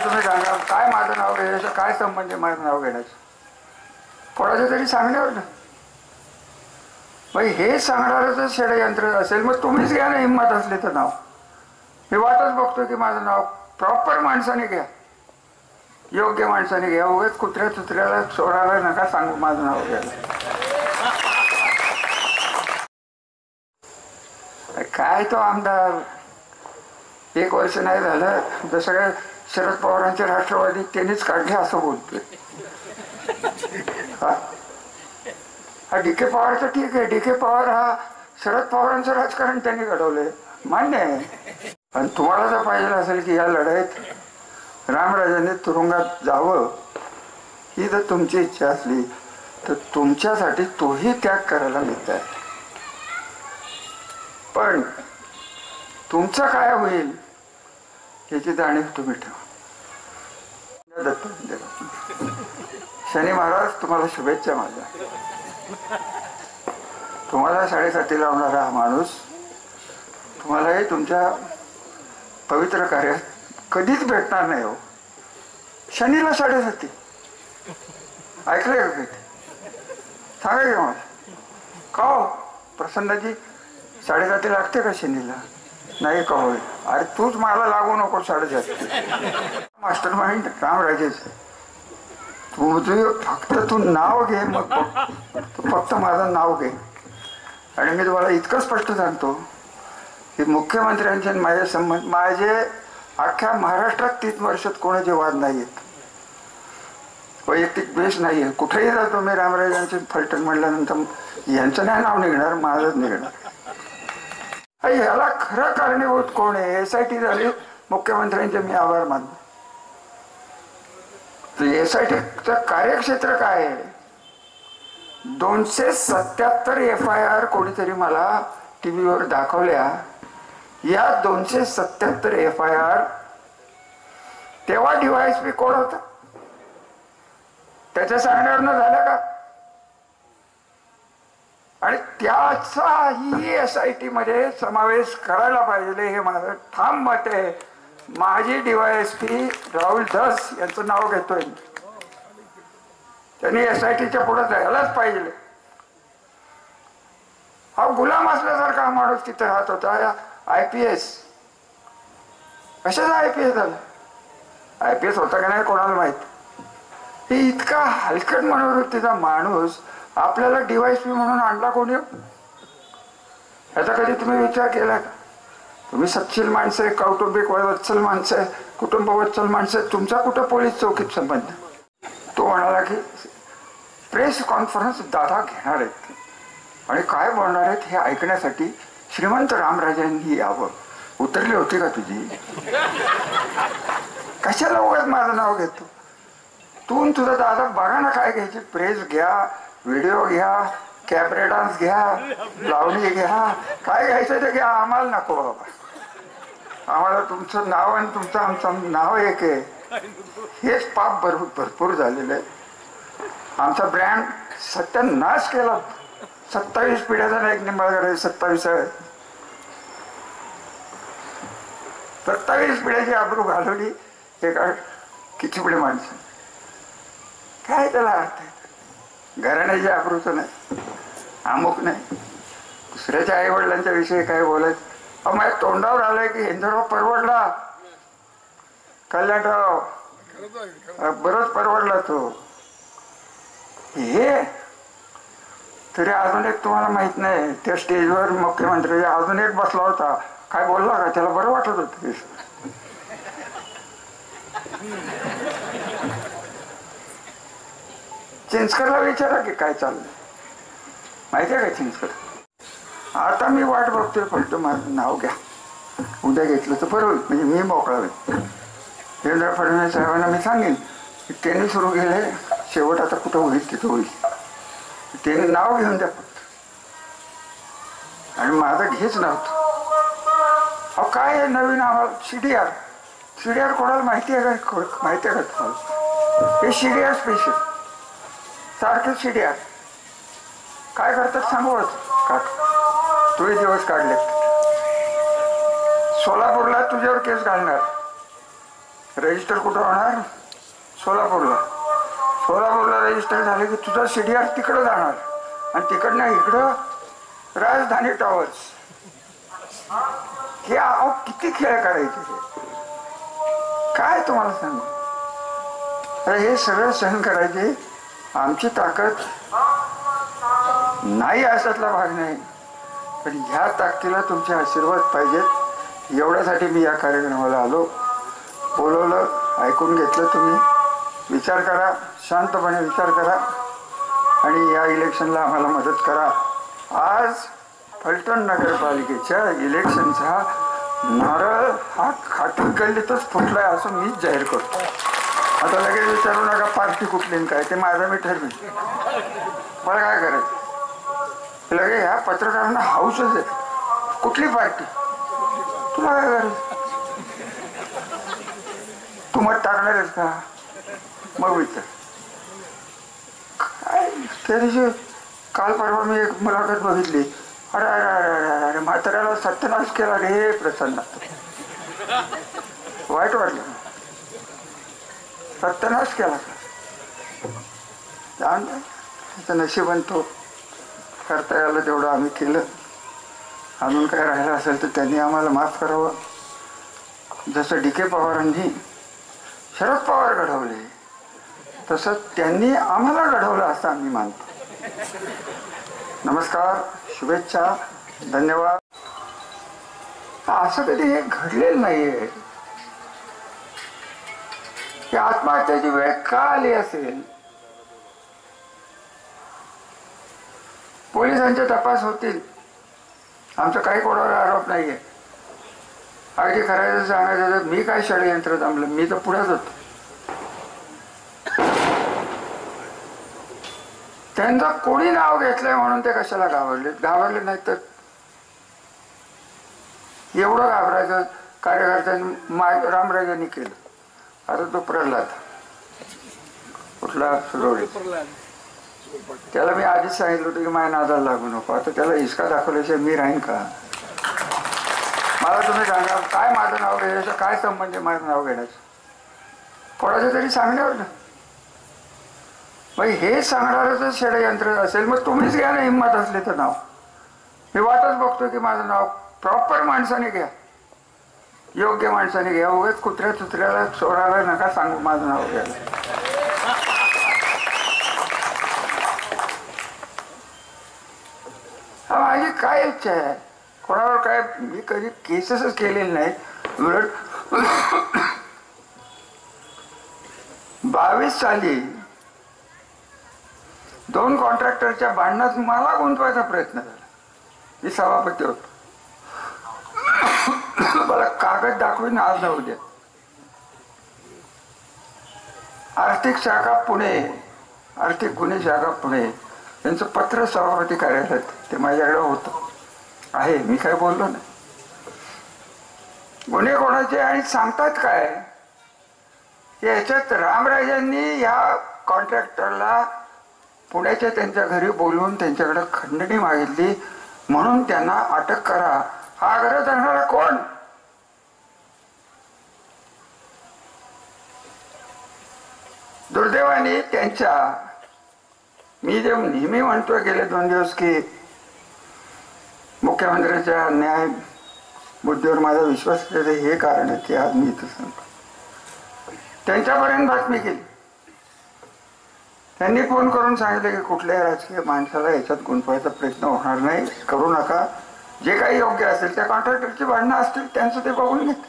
तुम्ही सांगा काय माझं नाव घ्यायचं, काय संबंध आहे माझं नाव घेण्याचं? कोणाचं तरी सांगण्यावर ना. हे सांगणारं जर षडयंत्र असेल मग तुम्हीच घ्या ना, हिंमत असली तर नाव. मी वाटच बघतो की माझं नाव प्रॉपर माणसाने घ्या, योग्य माणसाने घ्या. उगाच कुत्र्या चुत्र्याला सोडायला नका सांगू माझं नाव घ्यायला. काय तो आमदार 1 वर्ष नाही झालं तर सगळ्या शरद पवारांचे राष्ट्रवादी त्यांनीच काढले असं बोलतोय. हा डी.के. पवारचं ठीक आहे, डी.के. पवार हा शरद पवारांचं राजकारण त्यांनी घडवलंय, मान्य आहे. पण तुम्हाला जर पाहिजे असेल की या लढाईत रामराजांनी तुरुंगात जावं ही जर तुमची इच्छा असली तर तुमच्यासाठी तोही त्याग करायला मिळत आहे. पण तुमचं काय होईल याची जाणीव तुम्ही ठेवा. शनी महाराज तुम्हाला शुभेच्छा. माझ्या तुम्हाला 7:30 लावणारा हा माणूस तुम्हालाही तुमच्या पवित्र कार्यात कधीच भेटणार नाही हो. शनीला 7:30 ऐकलंय का काही? सांगा की मला का हो प्रसन्नजी 7:30 लागते का शनीला? नाही का होय? अरे तूच मला लागू नको 7:30. Master mind रामराजेच. तू नाव घे, मग तू फक्त माझं नाव घे. आणि मी तुम्हाला इतकं स्पष्ट सांगतो की मुख्यमंत्र्यांचे माझे संबंध, माझे अख्ख्या महाराष्ट्रात 30 वर्षात कोणाचे वाद नाही आहेत, वैयक्तिक द्वेष नाही आहे. कुठेही जातो मी रामराजांचे फलटण म्हटल्यानंतर यांचं नाही नाव निघणार, माझंच निघणार. याला खरं कारणीभूत कोण आहे? SIT झाली, मुख्यमंत्र्यांचे मी आभार मानतो. SITचं कार्यक्षेत्र काय आहे? 277 FIR कोणीतरी मला टीव्हीवर दाखवल्या. या 277 FIR तेव्हा DYSP कोण होता? त्याच्या सांगण्यावरनं झालं का? आणि त्याचाही SIT मध्ये समावेश करायला पाहिजे हे माझं ठाम मत आहे. माझी DYSP राहुल धस यांचं नाव घेतोय. त्यांनी SITच्या पुढे जायलाच पाहिजे. हा गुलाम असल्यासारखा माणूस तिथे राहत होता. IPS कशाचा IPS झाला? IPS होता का नाही कोणाला माहित. हे इतका हलकट मनोवृत्तीचा माणूस आपल्याला DYSP म्हणून आणला कोणी? याचा कधी तुम्ही विचार केला का? तुम्ही सच्चिल माणसं आहे, कौटुंबिक वत्सल माणसं आहे, कुटुंब वत्सल माणसं आहे. तुमचा कुठं पोलीस चौकीत संबंध? तो म्हणाला की प्रेस कॉन्फरन्स दादा घेणार आहेत आणि काय बोलणार आहेत हे ऐकण्यासाठी श्रीमंत रामराजांनी यावं. उतरली होती का तुझी? कशाला उगाच माझं नाव घेतो? तू तुझा दादा बघा ना काय घ्यायची. प्रेस घ्या, व्हिडिओ घ्या, कॅबरे डान्स घ्या, लावणी घ्या, काय घ्यायचं ते घ्या. आम्हाला नको बाबा. आम्हाला तुमचं नाव आणि तुमचं आमचं नाव एक आहे. हेच पाप भरपूर झालेलं आहे. आमचा ब्रँड सत्यानाश केला. 27 पिढ्याचा नाही, एक निंबाळकर 27 आहे. 27 पिढ्याची आबरू घालवली एका किचपिडे माणसं. काय त्याला अर्थ आहे? घराण्याची आबरूचं नाही, अमुक नाही. दुसऱ्याच्या आई वडिलांच्या विषयी काय बोलायचं? माझ्या तोंडावर आलंय की हिंदुराव परवडला, कल्याणराव बरोच परवडला तो. हे तरी अजून एक तुम्हाला माहित नाही, त्या स्टेजवर मुख्यमंत्री अजून एक बसला होता. काय बोलला का? त्याला बरं वाटत होतं. चिंचकरला विचारा की काय चाललंय, माहिती आहे का चिंचकर? आता मी वाट बघतोय फक्त माझं नाव घ्या. उद्या घेतलं तर बरं होईल, म्हणजे मी मोकळा होईल. देवेंद्र फडणवीस साहेबांना मी सांगेन की त्यांनी सुरू केले, शेवट आता कुठं होईल तिथं होईल. त्यांनी नाव घेऊन द्या फक्त. आणि माझं घेच नव्हतं. अहो काय आहे नवीन आम्हाला? CDR कोणाला माहिती आहे का? माहिती आहे का तुम्हाला? हे CDR स्पेशल सारखे CDR काय करतात सांगू का? तुझे दिवस काढले. सोलापूरला तुझ्यावर केस घालणार, रजिस्टर कुठं होणार? सोलापूरला. सोलापूरला रजिस्टर झाले की तुझा CDR तिकडं जाणार आणि तिकडनं इकडं राजधानी टॉवर्स. हे अहो किती खेळ करायचे, काय तुम्हाला सांगू. अरे हे सगळं सहन करायचे आमची ताकद नाही, अशातला भाग नाही. पण ह्या ताकदीला तुमचे आशीर्वाद पाहिजेत. एवढ्यासाठी मी या कार्यक्रमाला आलो, बोलवलं, ऐकून घेतलं. तुम्ही विचार करा, शांतपणे विचार करा आणि या इलेक्शनला आम्हाला मदत करा. आज फलटण नगरपालिकेच्या इलेक्शनचा नारळ हा खाटी गल्लीतच फुटलाय असं मीच जाहीर करतो. आता लगेच विचारू नका पार्टी कुठली काय, ते माझं मी ठरवेन. मला काय करायचं? लगे ह्या पत्रकारांना हाऊसच आहे, कुठली पार्टी, तुला काय करायचं? तू मत टाकणार आहेस का? मग विचार. काय त्या दिवशी काल परवा मी एक मुलाखत बघितली. अरे अरे अरे अरे अरे म्हाताऱ्याला सत्यनाश केला रे प्रसन्न. वाईट वाटलं, सत्यनाश केला का? नशिबान तो करता यायला तेवढं आम्ही केलं. अजून काय राहिलं असेल तर त्यांनी आम्हाला माफ करावं. जसं DK पवारांनी शरद पवार घडवले तसं त्यांनी आम्हाला घडवलं असं आम्ही मानतो. नमस्कार, शुभेच्छा, धन्यवाद. असं कधी हे घडलेलं नाहीये की आत्महत्याची वेळ का आली असेल. पोलिसांचे तपास होतील, आमचं काही कोणावर आरोप नाहीये. अगदी खरायचं सांगायचं तर मी काय षडयंत्र जमलं, मी तर पुढेच होतो. त्यांचं कोणी नाव घेतलंय म्हणून ते कशाला घाबरले नाहीत तर एवढं घाबरायचं कार्यकर्त्यांनी रामराजांनी केलं. आता तो प्रल्हाद कुठला सुरवडे, त्याला मी आधीच सांगितलं होतं की माझ्या नादाला लागू नको. आता त्याला हिसका दाखवल्याशिवाय मी राहीन का? मला तुम्ही सांगा, काय माझं नाव घ्यायचं, काय संबंध आहे माझं नाव घेण्याचं कोणाच्या तरी सांगण्यावर ना. मग हे सांगणारच षडयंत्र असेल, मग तुम्हीच घ्या ना, हिंमत असली तर नाव. मी वाटच बघतो की माझं नाव प्रॉपर माणसाने घ्या, योग्य माणसाने घ्या. उगाच कुत्र्याला सोडायला नका सांगू माझं नाव घ्यायला. हा माझी काय इच्छा आहे, कोणावर काय मी कधी केसेसच केलेले नाहीत. उलट 22 साली 2 कॉन्ट्रॅक्टरच्या भांडणात मला गुंतवायचा प्रयत्न झाला. मी सभापती होतो. मला कागद दाखवून आज न उद्या आर्थिक शाखा पुणे, आर्थिक गुन्हे शाखा पुणे त्यांचं पत्र सभापती कार्यालयात ते माझ्याकडे होतं आहे. मी काय बोललो नाही. गुन्हे कोणाचे आणि सांगतात काय, याच्यात रामराजांनी या कॉन्ट्रॅक्टरला पुण्याच्या त्यांच्या घरी बोलवून त्यांच्याकडे खंडणी मागितली म्हणून त्यांना अटक करा. हा आग्रह धरणारा कोण? दुर्दैवाने त्यांच्या, मी जे नेहमी म्हणतोय गेले 2 दिवस की मुख्यमंत्र्यांच्या न्याय बुद्धीवर माझा विश्वास आहे, हे कारण आहे की आज मी इथं सांगतो. त्यांच्यापर्यंत बातमी केली. त्यांनी फोन करून सांगितलं की कुठल्याही राजकीय माणसाला याच्यात गुंतवायचा प्रयत्न होणार नाही, करू नका. जे काही योग्य असेल त्या कॉन्ट्रॅक्टरची भांडणं असतील त्यांचं ते बघून घेत.